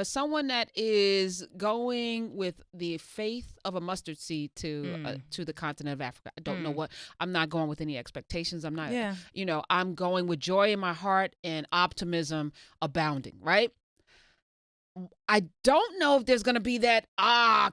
as someone that is going with the faith of a mustard seed to the continent of Africa, I don't know what. I'm not going with any expectations. I'm not. Yeah. I'm going with joy in my heart and optimism abounding. Right. I don't know if there's going to be that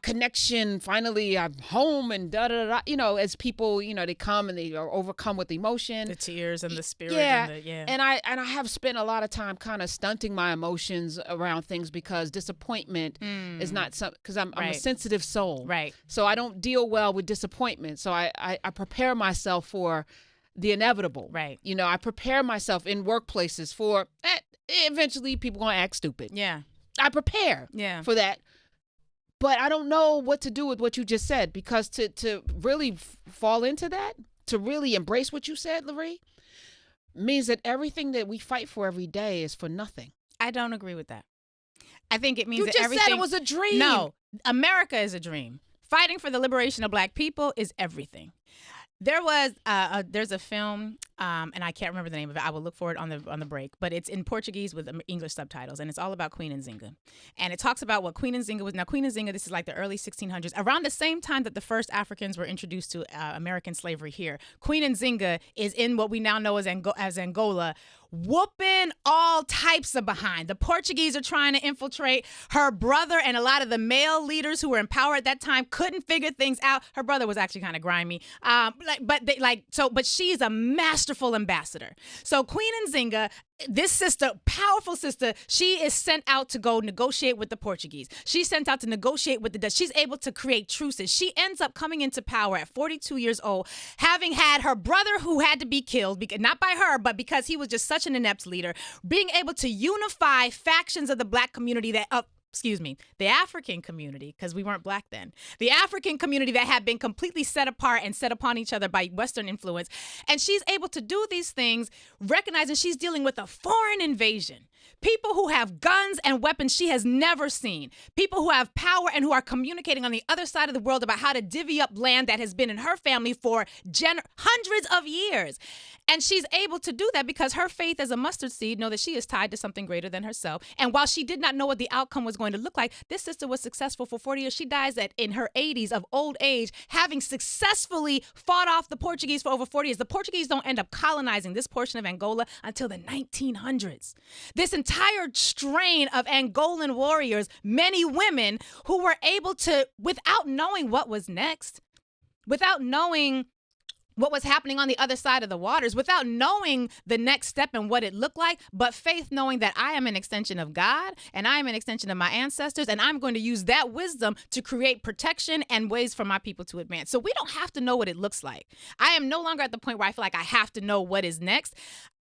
connection. Finally, I'm home and da da da. As people, they come and they are overcome with emotion, the tears and the spirit. Yeah, and I have spent a lot of time kind of stunting my emotions around things because disappointment is not something. Because I'm a sensitive soul, right? So I don't deal well with disappointment. So I prepare myself for the inevitable, right? I prepare myself in workplaces for eventually people gonna act stupid. Yeah. I prepare for that, but I don't know what to do with what you just said, because to really fall into that, to really embrace what you said, Lurie, means that everything that we fight for every day is for nothing. I don't agree with that. I think it means that everything... You just said it was a dream. No, America is a dream. Fighting for the liberation of Black people is everything. There's a film, and I can't remember the name of it. I will look for it on the break, but it's in Portuguese with English subtitles, and it's all about Queen NZinga. And it talks about what Queen NZinga was. Now, Queen NZinga, this is like the early 1600s, around the same time that the first Africans were introduced to American slavery here. Queen NZinga is in what we now know as Angola, whooping all types of behind. The Portuguese are trying to infiltrate. Her brother and a lot of the male leaders who were in power at that time couldn't figure things out. Her brother was actually kind of grimy. But she's a masterful ambassador. So Queen NZinga, this sister, powerful sister, she is sent out to go negotiate with the Portuguese. She's sent out to negotiate with the Dutch. She's able to create truces. She ends up coming into power at 42 years old, having had her brother who had to be killed, not by her, but because he was just such an inept leader, being able to unify factions of the Black community the African community, because we weren't Black then. The African community that had been completely set apart and set upon each other by Western influence. And she's able to do these things, recognizing she's dealing with a foreign invasion. People who have guns and weapons she has never seen. People who have power and who are communicating on the other side of the world about how to divvy up land that has been in her family for hundreds of years. And she's able to do that because her faith as a mustard seed know that she is tied to something greater than herself. And while she did not know what the outcome was going to look like, this sister was successful for 40 years. She dies in her 80s of old age, having successfully fought off the Portuguese for over 40 years. The Portuguese don't end up colonizing this portion of Angola until the 1900s. This entire strain of Angolan warriors, many women who were able to, without knowing what was next, without knowing what was happening on the other side of the waters, without knowing the next step and what it looked like, but faith knowing that I am an extension of God and I am an extension of my ancestors, and I'm going to use that wisdom to create protection and ways for my people to advance. So we don't have to know what it looks like. I am no longer at the point where I feel like I have to know what is next.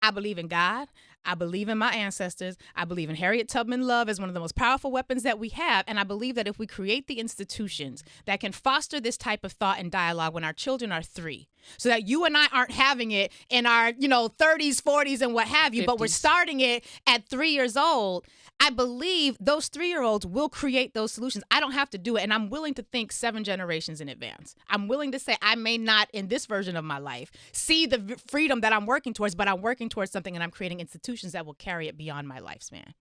I believe in God. I believe in my ancestors. I believe in Harriet Tubman love as one of the most powerful weapons that we have. And I believe that if we create the institutions that can foster this type of thought and dialogue when our children are 3, so that you and I aren't having it in our, 30s, 40s, and what have you, 50s. But we're starting it at 3 years old, I believe those 3-year-olds will create those solutions. I don't have to do it. And I'm willing to think 7 generations in advance. I'm willing to say I may not, in this version of my life, see the freedom that I'm working towards, but I'm working towards something, and I'm creating institutions that will carry it beyond my lifespan.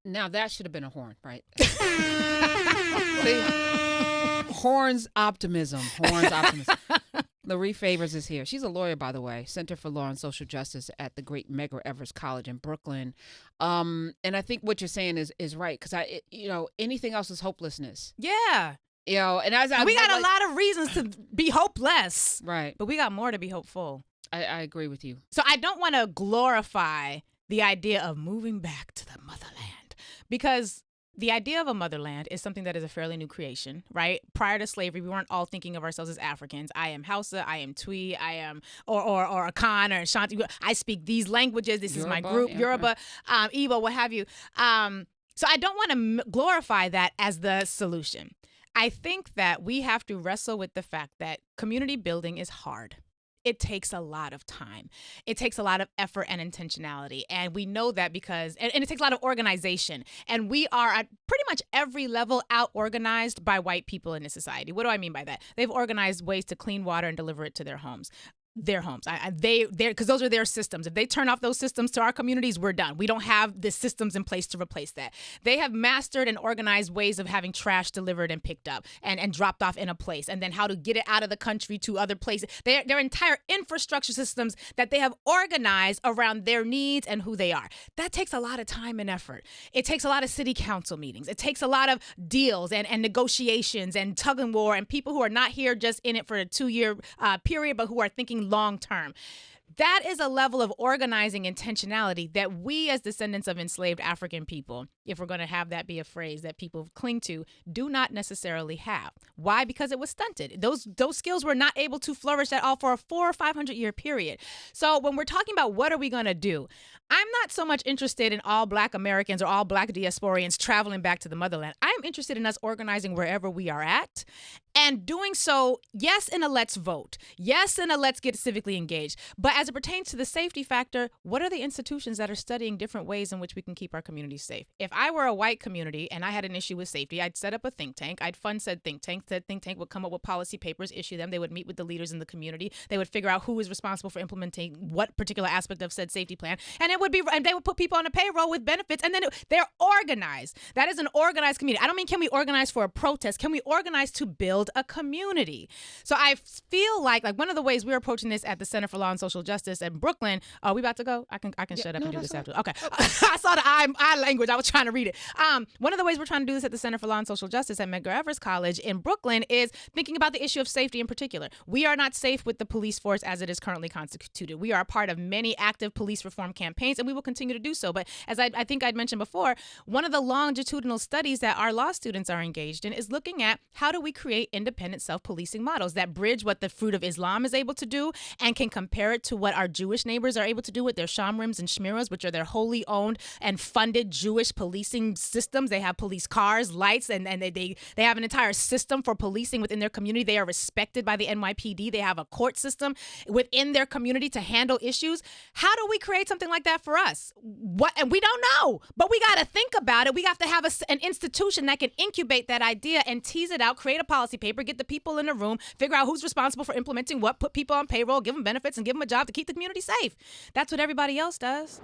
Now that should have been a horn, right? See? Horns optimism. Lurie Favors is here. She's a lawyer, by the way, Center for Law and Social Justice at the great Medgar Evers College in Brooklyn. And I think what you're saying is right, because anything else is hopelessness. Yeah. And we got a lot of reasons to be hopeless, right? But we got more to be hopeful. I agree with you. So I don't want to glorify the idea of moving back to the motherland, because the idea of a motherland is something that is a fairly new creation, right? Prior to slavery, we weren't all thinking of ourselves as Africans. I am Hausa, I am Twi, I am or Akan or Ashanti. I speak these languages. This Yoruba, is my group, Yoruba, Igbo, what have you. So I don't want to glorify that as the solution. I think that we have to wrestle with the fact that community building is hard. It takes a lot of time. It takes a lot of effort and intentionality. And we know that because, and it takes a lot of organization. And we are at pretty much every level out-organized by white people in this society. What do I mean by that? They've organized ways to clean water and deliver it to their homes. their homes. Because those are their systems. If they turn off those systems to our communities, we're done. We don't have the systems in place to replace that. They have mastered and organized ways of having trash delivered and picked up and dropped off in a place, and then how to get it out of the country to other places. Their entire infrastructure systems that they have organized around their needs and who they are. That takes a lot of time and effort. It takes a lot of city council meetings. It takes a lot of deals and negotiations and tug and war and people who are not here just in it for a 2-year period, but who are thinking long term. That is a level of organizing intentionality that we as descendants of enslaved African people, if we're going to have that be a phrase that people cling to, do not necessarily have. Why? Because it was stunted. Those skills were not able to flourish at all for a 400 or 500 year period. So when we're talking about what are we going to do, I'm not so much interested in all Black Americans or all Black diasporians traveling back to the motherland. I'm interested in us organizing wherever we are at and doing so, yes, in a let's vote. Yes, in a let's get civically engaged. But as it pertains to the safety factor, what are the institutions that are studying different ways in which we can keep our communities safe? If I were a white community and I had an issue with safety, I'd set up a think tank. I'd fund said think tank. Said think tank would come up with policy papers, issue them. They would meet with the leaders in the community. They would figure out who is responsible for implementing what particular aspect of said safety plan. And they would put people on a payroll with benefits, and then they're organized. That is an organized community. I don't mean can we organize for a protest? Can we organize to build a community? So I feel like one of the ways we're approaching this at the Center for Law and Social Justice in Brooklyn. Are we about to go? I can shut up and do this after. Okay. I saw the eye language. I was trying to read it. One of the ways we're trying to do this at the Center for Law and Social Justice at Medgar Evers College in Brooklyn is thinking about the issue of safety in particular. We are not safe with the police force as it is currently constituted. We are a part of many active police reform campaigns, and we will continue to do so. But as I think I'd mentioned before, one of the longitudinal studies that our law students are engaged in is looking at how do we create independent self-policing models that bridge what the fruit of Islam is able to do and can compare it to what our Jewish neighbors are able to do with their shamrims and shmiras, which are their wholly owned and funded Jewish policing systems. They have police cars, lights, and they have an entire system for policing within their community. They are respected by the NYPD. They have a court system within their community to handle issues. How do we create something like that for us? And we don't know, but we got to think about it. We have to have an institution that can incubate that idea and tease it out, create a policy paper, get the people in the room, figure out who's responsible for implementing what, put people on payroll, give them benefits, and give them a job to keep the community safe. That's what everybody else does.